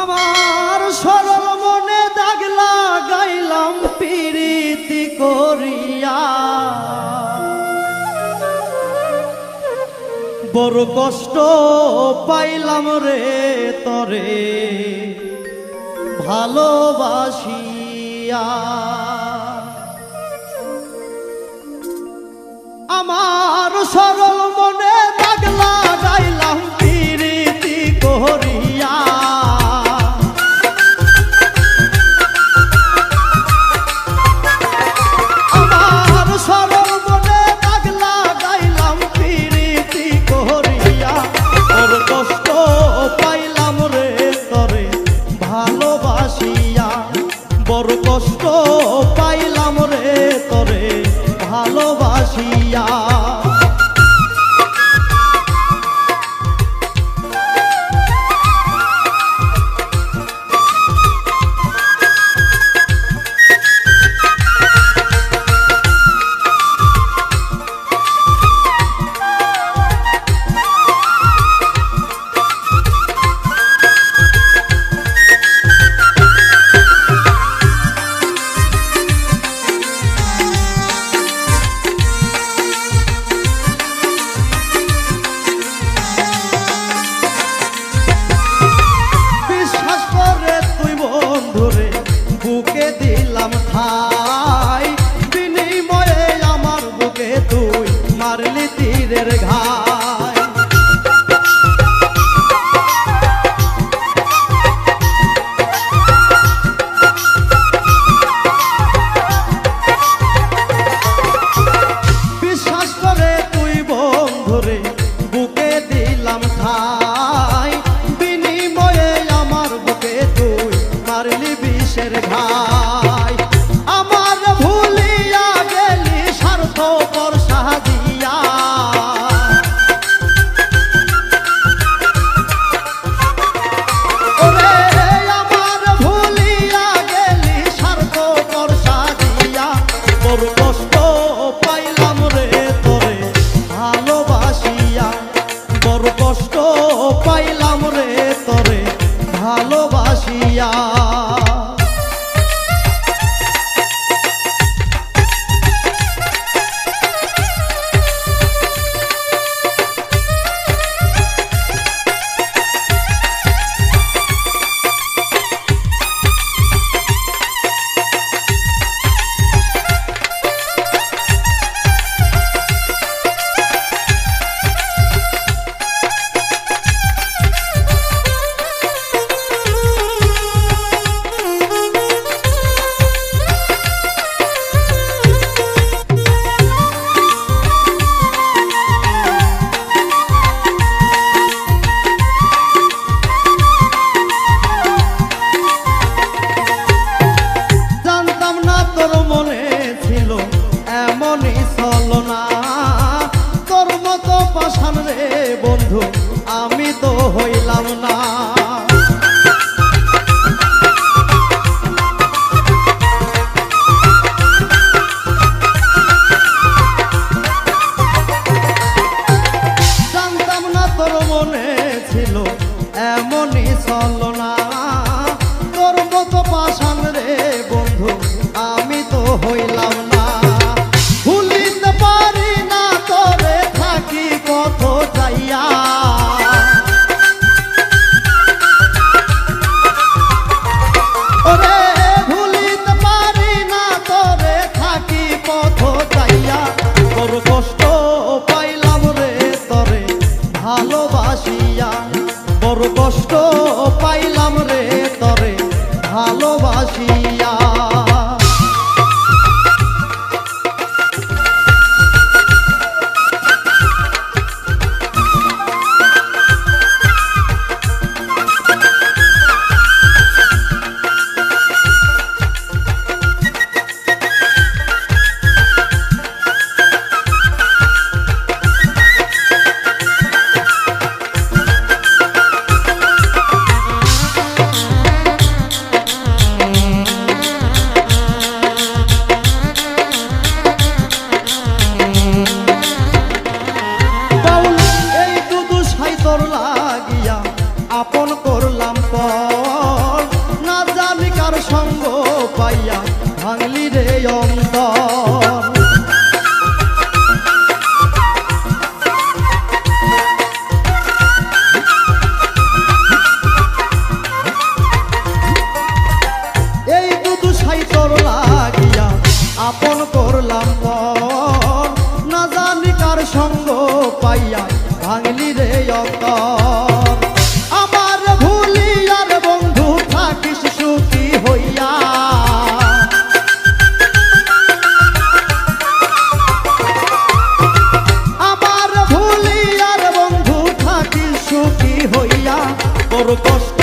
আমার সরল মনে দাগ লাগাইলাম প্রীতি করিয়া, বড় কষ্ট পাইলাম রে তরে ভালোবাসিয়া। আমার সরল মনে দাগ লাগাইলাম প্রীতি করিয়া, আমার সরল মনে দাগ লাগাইলাম প্রীতি করিয়া, ওর কষ্ট পাইলাম রে তরে ভালোবাসিয়া, বড় কষ্ট পাইলাম রে তরে ভালোবাসিয়া। বুকে দিলাম ঠাই, বিনিময়ে আমার বুকে তুই মারলি তীরের ঘাই। বিশ্বাস করে তুই বন্ধুরে বুকে দিলাম ঠাই, বিনিময়ে আমার বুকে তুই মারলি বিষের ঘাই। আমার ভুলিয়া গেলি স্বার্থপর সাজিয়া, ওরে আমার ভুলিয়া গেলি স্বার্থপর সাজিয়া, বড় কষ্ট পাইলাম রে তোরে ভালোবাসিয়া, বড় কষ্ট পাইলাম রে তোরে ভালোবাসিয়া। তোর মনে ছিল এমনই ছলনা, তোর মতো পাষাণ রে বন্ধু আমি তো হইলাম না। জানতাম না তোর মনে ছিল এমনই ছলনা, তোর মতো পাষাণ রে বন্ধু আমি তো হইলাম না। ভুলিতে পারি না তোরে থাকি কত চাইয়া, ওরে ভুলিতে পারি না তোরে থাকি পথ চাইয়া, বড় কষ্ট পাইলাম রে তরে ভালোবাসিয়া, বড় কষ্ট পাইলাম রে তরে ভালোবাসিয়া। আপন করলাম পর, না জানি কার সঙ্গ পাইয়া ভাঙলি রে অন্তর। এই দুদু সাই তোর লাগিয়া আপন করলাম পর, না জানি কার সঙ্গ পাইয়া ভাঙলি রে অন্তর। আমার ভুলিয়ার বন্ধু থাকিস সুখী হইয়া, আমার ভুলিয়ার বন্ধু থাকিস সুখী হইয়া, তোর কষ্ট